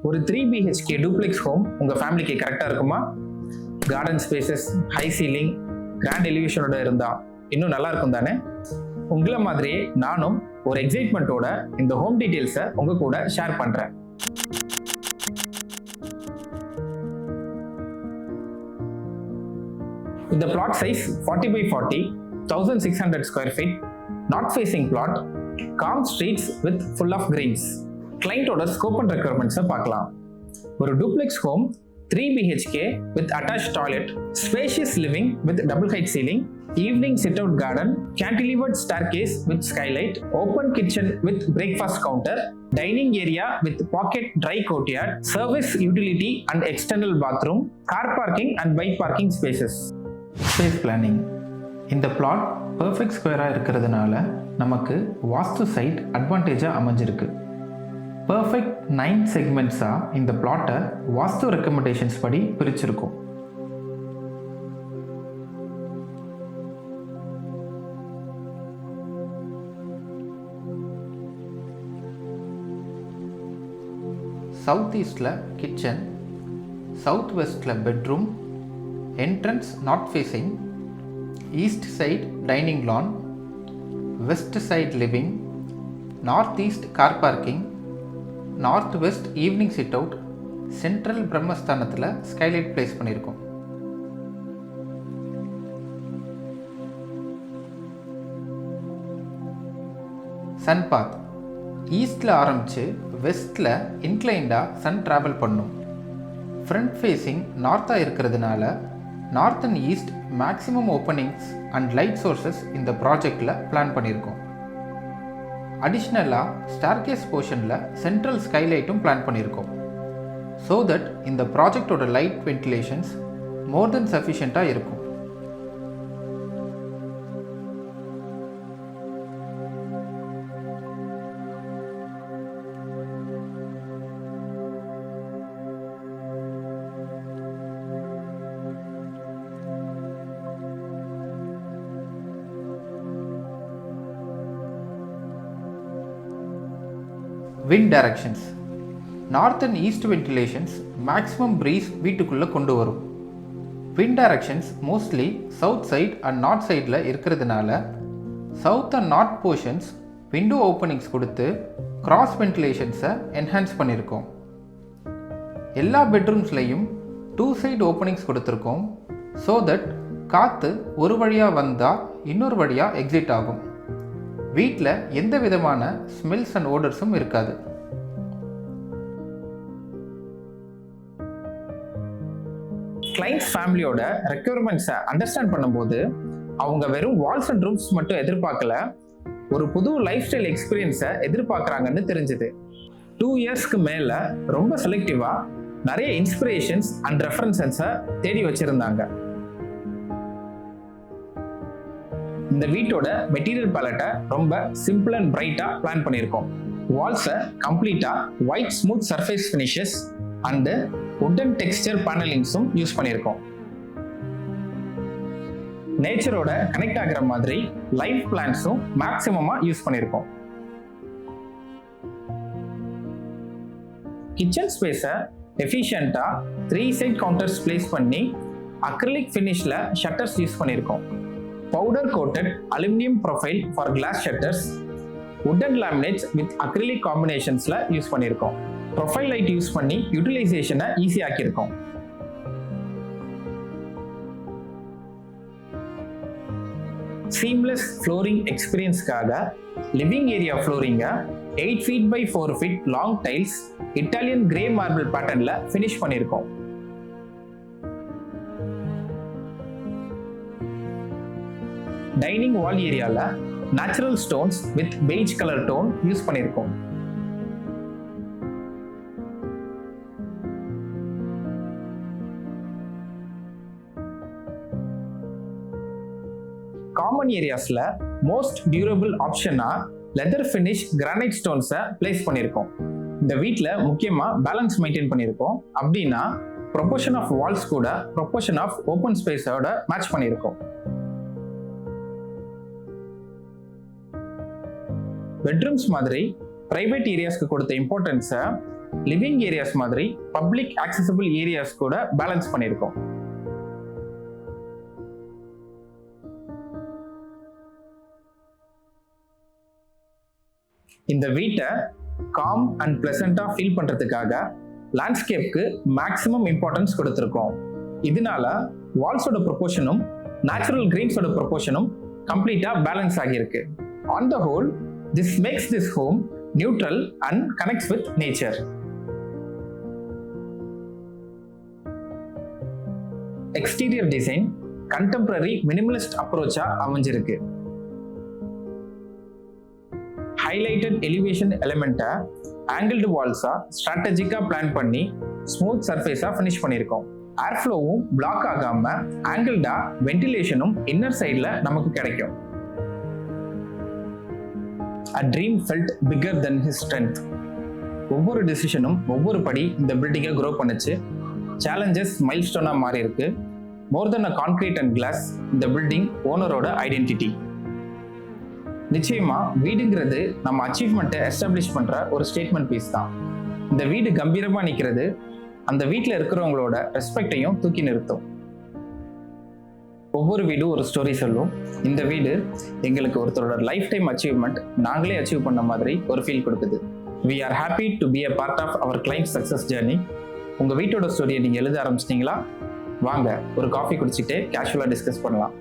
ஒரு 3 BHK duplex home உங்கள் ஃபேமிலிக்கு கரெக்டாக இருக்குமா? Garden spaces, high ceiling, grand எலிவேஷனோட இருந்தால் இன்னும் நல்லா இருக்கும் தானே? உங்களை மாதிரியே நானும் ஒரு எக்ஸைட்மெண்ட்டோட இந்த ஹோம் டீட்டெயில்ஸை உங்கள் கூட ஷேர் பண்ணுறேன். இந்த plot size 40x40, 1600 sq.ft, north facing plot, calm streets with full of greens. கிளைண்டோட ஸ்கோப் அண்ட் ரெக்யர்மெண்ட்ஸை பார்க்கலாம். ஒரு duplex home 3 BHK with attached toilet, spacious living with double height ceiling, evening sit-out garden, Cantilever Staircase with Skylight, open kitchen with breakfast counter, dining area with pocket dry courtyard, service utility and external bathroom, car parking and bike parking spaces. Space planning. இந்த plot perfect ஸ்கொயராக இருக்கிறதுனால நமக்கு வாஸ்து side அட்வான்டேஜாக அமைஞ்சிருக்கு. Perfect 9 செக்மெண்ட்ஸாக இந்த பிளாட்டை vastu recommendations படி பிரிச்சிருக்கோம். South ஈஸ்டில் கிச்சன், சவுத் வெஸ்டில் bedroom, entrance north facing, east side dining lawn, west side living, north east car parking, north west evening sit out, central பிரம்மஸ்தானத்தில் ஸ்கைலைட் பிளேஸ் பண்ணியிருக்கோம். சன் பாத் ஈஸ்டில் ஆரம்பித்து வெஸ்ட்டில் இன்க்ளைண்டாக சன் ட்ராவல் பண்ணும். ஃப்ரண்ட் ஃபேஸிங் நார்த்தாக இருக்கிறதுனால north and east maximum openings and light sources இந்த ப்ராஜெக்டில் பிளான் பண்ணியிருக்கோம். அடிஷ்னலாக ஸ்டேர்கேஸ் போர்ஷனில் சென்ட்ரல் ஸ்கைலைட்டும் பிளான் பண்ணியிருக்கோம். ஸோ தட் இந்த ப்ராஜெக்டோட லைட் வென்டிலேஷன்ஸ் மோர் தென் சஃபிஷியண்ட்டாக இருக்கும். Wind directions. North and east ventilations maximum breeze வீட்டுக்குள்ளே கொண்டு வரும். Wind directions mostly south side and north sideல இருக்கிறதுனால south and north portions window openings கொடுத்து cross ventilations-ஐ enhance பண்ணியிருக்கோம். எல்லா பெட்ரூம்ஸ்லையும் 2 side openings கொடுத்துருக்கோம். so that காற்று ஒரு வழியாக வந்தால் இன்னொரு வழியாக எக்ஸிட் ஆகும். வீட்டில் எந்த விதமான ஸ்மெல்ஸ் அண்ட் ஓடர்ஸும் இருக்காது. கிளைண்ட்ஸ் ஃபேமிலியோட ரெக்யர்மெண்ட்ஸை அண்டர்ஸ்டாண்ட் பண்ணும்போது அவங்க வெறும் வால்ஸ் அண்ட் ரூம்ஸ் மட்டும் எதிர்பார்க்கல, ஒரு புது லைஃப் ஸ்டைல் எக்ஸ்பீரியன்ஸை எதிர்பார்க்குறாங்கன்னு தெரிஞ்சுது. 2 இயர்ஸ்க்கு மேலே ரொம்ப செலக்டிவாக நிறைய இன்ஸ்பிரேஷன்ஸ் அண்ட் ரெஃபரன்சஸை தேடி வச்சுருந்தாங்க. இந்த வீட்டோட மெட்டீரியல் பேலட்டை ரொம்ப சிம்பிள் அண்ட் பிரைட்டாக பிளான் பண்ணியிருக்கோம். வால்ஸை கம்ப்ளீட்டாக white smooth surface finishes and wooden texture பேனலிங்ஸும் யூஸ் பண்ணியிருக்கோம். நேச்சரோட கனெக்ட் ஆகிற மாதிரி லைஃப் பிளான்ஸும் மேக்ஸிமமாக யூஸ் பண்ணியிருக்கோம். கிச்சன் ஸ்பேஸை எஃபிஷியண்ட்டாக 3 சைட் கவுண்டர்ஸ் பிளேஸ் பண்ணி அக்ரிலிக் ஃபினிஷில் ஷட்டர்ஸ் யூஸ் பண்ணியிருக்கோம். Powder coated aluminum profile for glass shutters, wooden laminates with acrylic combinationsல யூஸ் பண்ணியிருக்கோம். ப்ரொஃபைல் லைட் யூஸ் பண்ணி யூட்டிலைசேஷனை ஈஸி ஆக்கியிருக்கோம். சீம்லெஸ் ஃப்ளோரிங் எக்ஸ்பீரியன்ஸ்க்காக லிவிங் ஏரியா ஃப்ளோரிங்கை 8 feet by 4 feet long tiles Italian grey marble பேட்டர்னில் ஃபினிஷ் பண்ணியிருக்கோம். டைனிங் வால் ஏரியாவில் natural stones with beige colour tone use பண்ணியிருக்கோம். காமன் ஏரியாஸில் மோஸ்ட் டியூரபிள் ஆப்ஷனாக லெதர் ஃபினிஷ் கிரானைட் ஸ்டோன்ஸை பிளேஸ் பண்ணியிருக்கோம். இந்த வீட்டில் முக்கியமாக பேலன்ஸ் மெயின்டைன் பண்ணியிருக்கோம். அப்படின்னா ப்ரொபோர்ஷன் ஆஃப் வால்ஸ் கூட ப்ரொபோர்ஷன் ஆஃப் ஓப்பன் ஸ்பேஸோட மேட்ச் பண்ணியிருக்கோம். பெட்ரூம்ஸ் மாதிரி பிரைவேட் ஏரியாஸ்க்கு கொடுத்த இம்பார்ட்டன்ஸை லிவிங் ஏரியாஸ் மாதிரி பப்ளிக் ஆக்சசிபிள் ஏரியாஸ் கூட பேலன்ஸ் பண்ணியிருக்கோம். இந்த வீட்டை காம் அண்ட் பிளசண்டா ஃபீல் பண்றதுக்காக லேண்ட்ஸ்கேப்க்கு மேக்ஸிமம் இம்பார்ட்டன்ஸ் கொடுத்துருக்கோம். இதனால வால்ஸோட ப்ரொபோர்ஷனும் நேச்சுரல் கிரீன்ஸோட ப்ரொபோர்ஷனும் கம்ப்ளீட்டா பேலன்ஸ் ஆகியிருக்கு. On the whole, this makes this home neutral and connects with nature. Exterior design contemporary minimalist அப்ரோச்சா அமைஞ்சிருக்கு. ஹைலைட்டட் எலிவேஷன் எலிமெண்ட்டை ஆங்கிள்டு வால்ஸா ஸ்ட்ராட்டஜிக்கா பிளான் பண்ணி ஸ்மூத் சர்ஃபேஸா ஃபினிஷ் பண்ணியிருக்கோம். ஏர் ஃப்ளோவும் பிளாக் ஆகாம ஆங்கிள்டா வென்டிலேஷனும் இன்னர் சைட்ல நமக்கு கிடைக்கும். A dream felt bigger than his strength. ஒவ்வொரு டிசிஷனும் ஒவ்வொரு படி இந்த பில்டிங்கை க்ரோ பண்ணுச்சு. சேலஞ்சஸ் மைல்ஸ்டோனா மாறி இருக்கு. மோர் தென் அ கான்கிரீட் அண்ட் கிளாஸ், இந்த பில்டிங் ஓனரோட ஐடென்டிட்டி. நிச்சயமா வீடுங்கிறது நம்ம அச்சீவ்மெண்ட்டை எஸ்டாப்ளிஷ் பண்ற ஒரு ஸ்டேட்மெண்ட் பீஸ் தான். இந்த வீடு கம்பீரமா நிற்கிறது அந்த வீட்டில் இருக்கிறவங்களோட ரெஸ்பெக்டையும் தூக்கி நிறுத்தும். ஒவ்வொரு வீடும் ஒரு ஸ்டோரி சொல்லும். இந்த வீடு எங்களுக்கு ஒருத்தரோட லைஃப் டைம் அச்சீவ்மெண்ட் நாங்களே அச்சீவ் பண்ண மாதிரி ஒரு ஃபீல் கொடுக்குது. We are happy to be a part of our client success journey. உங்க வீட்டோட ஸ்டோரியை நீங்க எழுத ஆரம்பிச்சிட்டீங்களா? வாங்க ஒரு காஃபி குடிச்சிட்டே கேஷுவலா டிஸ்கஸ் பண்ணலாம்.